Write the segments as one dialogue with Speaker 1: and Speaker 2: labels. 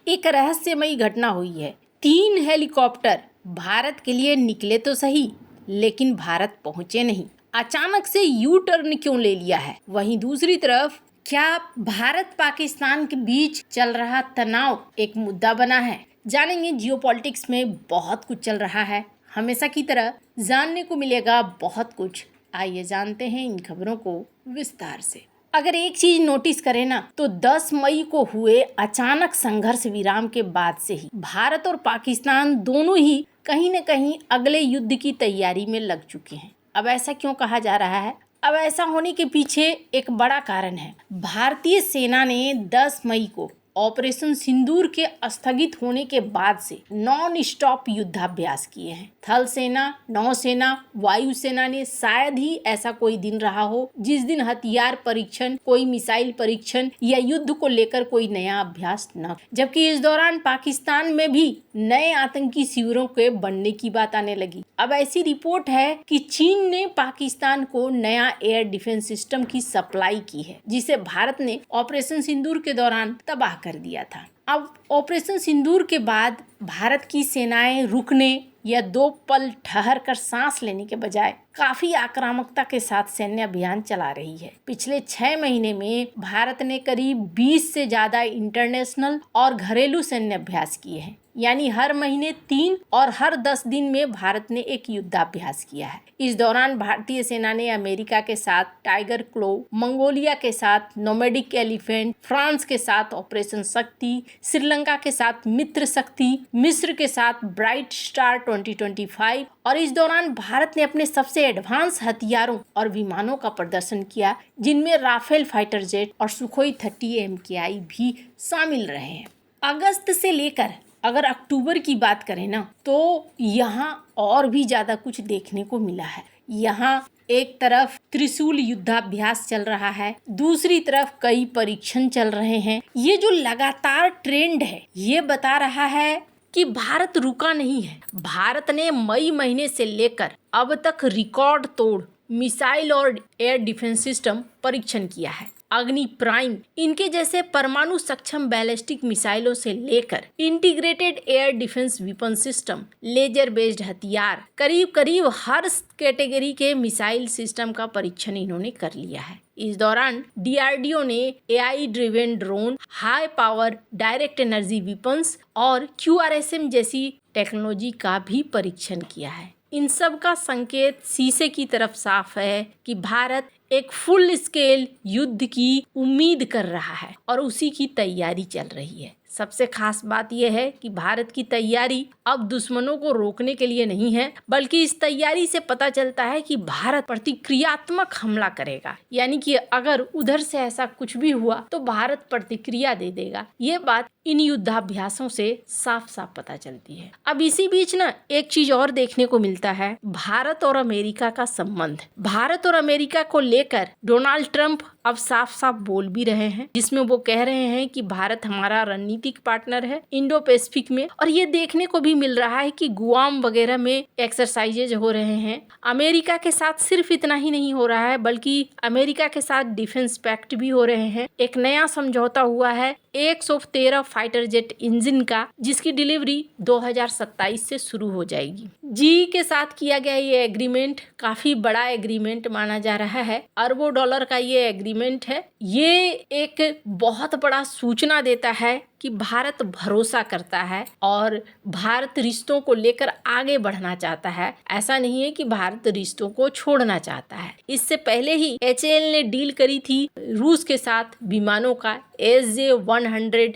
Speaker 1: एक रहस्यमयी घटना हुई है। 3 हेलीकॉप्टर भारत के लिए निकले तो सही, लेकिन भारत पहुंचे नहीं। अचानक से यू टर्न क्यों ले लिया है? वहीं दूसरी तरफ क्या भारत पाकिस्तान के बीच चल रहा तनाव एक मुद्दा बना है? जानेंगे। जियोपॉलिटिक्स में बहुत कुछ चल रहा है, हमेशा की तरह जानने को मिलेगा बहुत कुछ। आइए जानते हैं इन खबरों को विस्तार से। अगर एक चीज नोटिस करें ना, तो 10 मई को हुए अचानक संघर्ष विराम के बाद से ही भारत और पाकिस्तान दोनों ही कहीं न कहीं अगले युद्ध की तैयारी में लग चुके हैं। अब ऐसा क्यों कहा जा रहा है? अब ऐसा होने के पीछे एक बड़ा कारण है। भारतीय सेना ने 10 मई को ऑपरेशन सिंदूर के स्थगित होने के बाद से नॉन स्टॉप युद्धाभ्यास किए हैं। थल सेना, नौसेना, वायुसेना ने शायद ही ऐसा कोई दिन रहा हो जिस दिन हथियार परीक्षण, कोई मिसाइल परीक्षण या युद्ध को लेकर कोई नया अभ्यास न। जबकि इस दौरान पाकिस्तान में भी नए आतंकी शिविरों के बनने की बात आने लगी। अब ऐसी रिपोर्ट है कि चीन ने पाकिस्तान को नया एयर डिफेंस सिस्टम की सप्लाई की है, जिसे भारत ने ऑपरेशन सिंदूर के दौरान तबाह कर दिया था। अब ऑपरेशन सिंदूर के बाद भारत की सेनाएं रुकने या 2 पल ठहर कर सांस लेने के बजाय काफी आक्रामकता के साथ सैन्य अभियान चला रही है। पिछले 6 महीने में भारत ने करीब 20 से ज्यादा इंटरनेशनल और घरेलू सैन्य अभ्यास किए हैं। यानी हर महीने 3 और हर 10 दिन में भारत ने एक युद्धाभ्यास किया है। इस दौरान भारतीय सेना ने अमेरिका के साथ टाइगर क्लो, मंगोलिया के साथ नोमैडिक एलिफेंट, फ्रांस के साथ ऑपरेशन शक्ति, श्रीलंका के साथ मित्र शक्ति, मिस्र के साथ ब्राइट स्टार 2025 और इस दौरान भारत ने अपने सबसे एडवांस हथियारों और विमानों का प्रदर्शन किया, जिनमें राफेल फाइटर जेट और सुखोई 30 MKI भी शामिल रहे हैं। अगस्त से लेकर अगर अक्टूबर की बात करें ना, तो यहाँ और भी ज्यादा कुछ देखने को मिला है। यहाँ एक तरफ त्रिशूल युद्धाभ्यास चल रहा है, दूसरी तरफ कई परीक्षण चल रहे हैं। ये जो लगातार ट्रेंड है, ये बता रहा है कि भारत रुका नहीं है। भारत ने मई महीने से लेकर अब तक रिकॉर्ड तोड़ मिसाइल और एयर डिफेंस सिस्टम परीक्षण किया है। अग्नि प्राइम, इनके जैसे परमाणु सक्षम बैलिस्टिक मिसाइलों से लेकर integrated air defence weapon system, laser based हथियार, करीब करीब हर कैटेगरी के मिसाइल सिस्टम का परीक्षण इन्होंने कर लिया है। इस दौरान DRDO ने AI driven drone, high power direct energy weapons और QRSM जैसी टेक्नोलॉजी का भी परीक्षण किया है। इन सब का संकेत शीशे की तरफ साफ है कि भारत एक फुल स्केल युद्ध की उम्मीद कर रहा है और उसी की तैयारी चल रही है। सबसे खास बात यह है कि भारत की तैयारी अब दुश्मनों को रोकने के लिए नहीं है, बल्कि इस तैयारी से पता चलता है कि भारत प्रतिक्रियात्मक हमला करेगा। यानी कि अगर उधर से ऐसा कुछ भी हुआ तो भारत प्रतिक्रिया दे देगा। ये बात इन युद्धाभ्यासों से साफ साफ पता चलती है। अब इसी बीच ना एक चीज और देखने को मिलता है, भारत और अमेरिका का संबंध। भारत और अमेरिका को लेकर डोनाल्ड ट्रंप अब साफ साफ बोल भी रहे हैं, जिसमें वो कह रहे हैं कि भारत हमारा रणनीतिक पार्टनर है इंडो पैसिफिक में। और ये देखने को भी मिल रहा है कि गुआम वगैरह में एक्सरसाइजेज हो रहे हैं। अमेरिका के साथ सिर्फ इतना ही नहीं हो रहा है, बल्कि अमेरिका के साथ डिफेंस पैक्ट भी हो रहे हैं। एक नया समझौता हुआ है 113 फाइटर जेट इंजन का, जिसकी डिलीवरी 2027 से शुरू हो जाएगी। जी के साथ किया गया ये एग्रीमेंट काफी बड़ा एग्रीमेंट माना जा रहा है। अरबों डॉलर का ये एग्रीमेंट है। ये एक बहुत बड़ा सूचना देता है कि भारत भरोसा करता है और भारत रिश्तों को लेकर आगे बढ़ना चाहता है। ऐसा नहीं है कि भारत रिश्तों को छोड़ना चाहता है। इससे पहले ही HAL ने डील करी थी रूस के साथ विमानों का SJ-100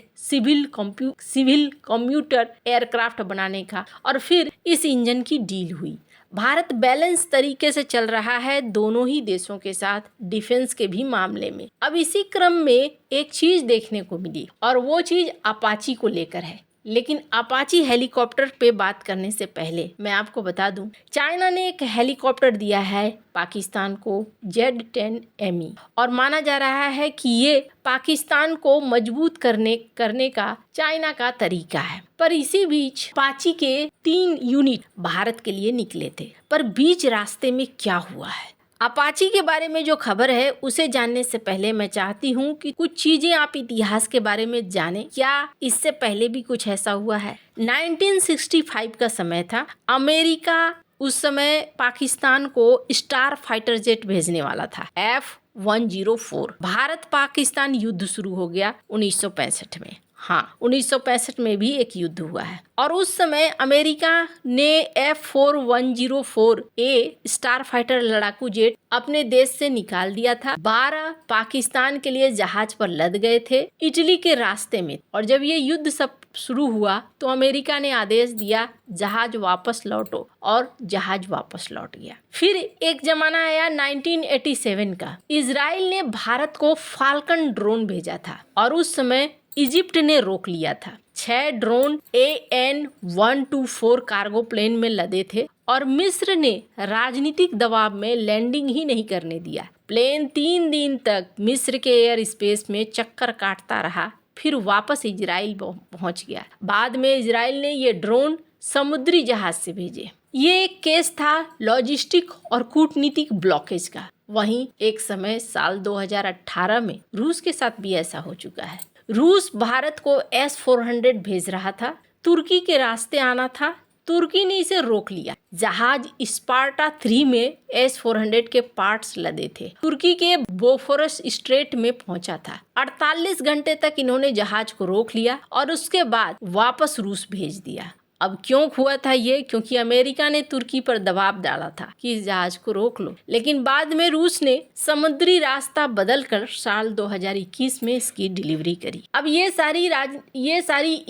Speaker 1: सिविल कम्यूटर एयरक्राफ्ट बनाने का, और फिर इस इंजन की डील हुई। भारत बैलेंस तरीके से चल रहा है दोनों ही देशों के साथ डिफेंस के भी मामले में। अब इसी क्रम में एक चीज देखने को मिली और वो चीज अपाची को लेकर है। लेकिन अपाची हेलीकॉप्टर पे बात करने से पहले मैं आपको बता दूं, चाइना ने एक हेलीकॉप्टर दिया है पाकिस्तान को Z-10ME और माना जा रहा है कि ये पाकिस्तान को मजबूत करने का चाइना का तरीका है। पर इसी बीच अपाची के 3 यूनिट भारत के लिए निकले थे, पर बीच रास्ते में क्या हुआ है अपाची के बारे में जो खबर है उसे जानने से पहले मैं चाहती हूँ कि कुछ चीजें आप इतिहास के बारे में जानें। क्या इससे पहले भी कुछ ऐसा हुआ है? 1965 का समय था। अमेरिका उस समय पाकिस्तान को स्टार फाइटर जेट भेजने वाला था, F-104। भारत पाकिस्तान युद्ध शुरू हो गया 1965 में। हाँ, 1965 में भी एक युद्ध हुआ है और उस समय अमेरिका ने F-4104A स्टार फाइटर लड़ाकू जेट अपने देश से निकाल दिया था। 12 पाकिस्तान के लिए जहाज पर लद गए थे इटली के रास्ते में, और जब ये युद्ध सब शुरू हुआ तो अमेरिका ने आदेश दिया जहाज वापस लौटो, और जहाज वापस लौट गया। फिर एक जमाना आया 1987 का। इजराइल ने भारत को फाल्कन ड्रोन भेजा था और उस समय इजिप्ट ने रोक लिया था। 6 ड्रोन AN-124 कार्गो प्लेन में लदे थे और मिस्र ने राजनीतिक दबाव में लैंडिंग ही नहीं करने दिया। प्लेन 3 दिन तक मिस्र के एयर स्पेस में चक्कर काटता रहा, फिर वापस इजराइल पहुंच गया। बाद में इजराइल ने ये ड्रोन समुद्री जहाज से भेजे। ये एक केस था लॉजिस्टिक और कूटनीतिक ब्लॉकेज का। वहीं एक समय साल 2018 में रूस के साथ भी ऐसा हो चुका है। रूस भारत को S-400 भेज रहा था, तुर्की के रास्ते आना था, तुर्की ने इसे रोक लिया। जहाज स्पार्टा 3 में S-400 के पार्ट्स लदे थे। तुर्की के बोफोरस स्ट्रेट में पहुंचा था। 48 घंटे तक इन्होंने जहाज को रोक लिया और उसके बाद वापस रूस भेज दिया। अब क्यों हुआ था ये? क्योंकि अमेरिका ने तुर्की पर दबाव डाला था कि इस जहाज को रोक लो, लेकिन बाद में रूस ने समुद्री रास्ता बदलकर साल 2021 में इसकी डिलीवरी करी। अब ये सारी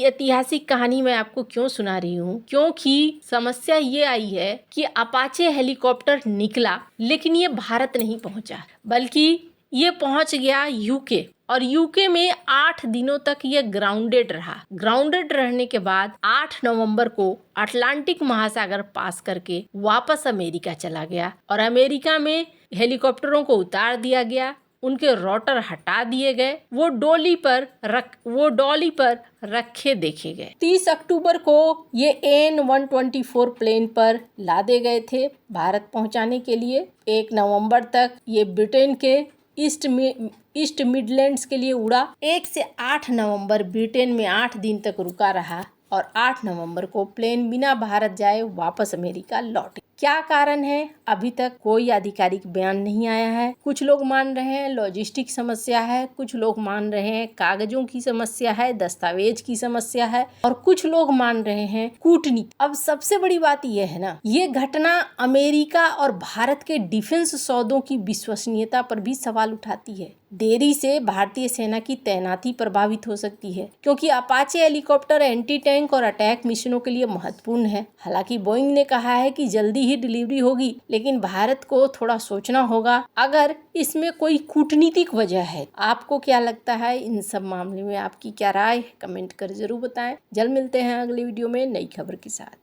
Speaker 1: ऐतिहासिक कहानी मैं आपको क्यों सुना रही हूँ? क्योंकि समस्या ये आई है कि अपाचे हेलीकॉप्टर निकला लेकिन ये भारत नहीं पहुंचा, बल्कि ये पहुंच गया यूके, और यूके में 8 दिनों तक ये ग्राउंडेड रहा। ग्राउंडेड रहने के बाद 8 नवंबर को अटलांटिक महासागर पास करके वापस अमेरिका चला गया और अमेरिका में हेलीकॉप्टरों को उतार दिया गया, उनके रोटर हटा दिए गए, वो डॉली पर रखे देखे गए। 30 अक्टूबर को ये AN-124 प्लेन पर लादे गए थे भारत पहुंचाने के लिए। 1 नवंबर तक ये ब्रिटेन के ईस्ट मिडलैंड्स के लिए उड़ा। 1 से 8 नवंबर ब्रिटेन में 8 दिन तक रुका रहा और 8 नवंबर को प्लेन बिना भारत जाए वापस अमेरिका लौटे। क्या कारण है? अभी तक कोई आधिकारिक बयान नहीं आया है। कुछ लोग मान रहे हैं लॉजिस्टिक समस्या है, कुछ लोग मान रहे हैं कागजों की समस्या है, दस्तावेज की समस्या है, और कुछ लोग मान रहे हैं कूटनीति। अब सबसे बड़ी बात यह है ना, ये घटना अमेरिका और भारत के डिफेंस सौदों की विश्वसनीयता पर भी सवाल उठाती है। देरी से भारतीय सेना की तैनाती प्रभावित हो सकती है, क्योंकि अपाचे हेलीकॉप्टर एंटी टैंक और अटैक मिशनों के लिए महत्वपूर्ण है। हालांकि बोइंग ने कहा है कि जल्दी ही डिलीवरी होगी, लेकिन भारत को थोड़ा सोचना होगा अगर इसमें कोई कूटनीतिक वजह है। आपको क्या लगता है इन सब मामले में? आपकी क्या राय है? कमेंट कर जरूर बताएं। जल्द मिलते हैं अगली वीडियो में नई खबर के साथ।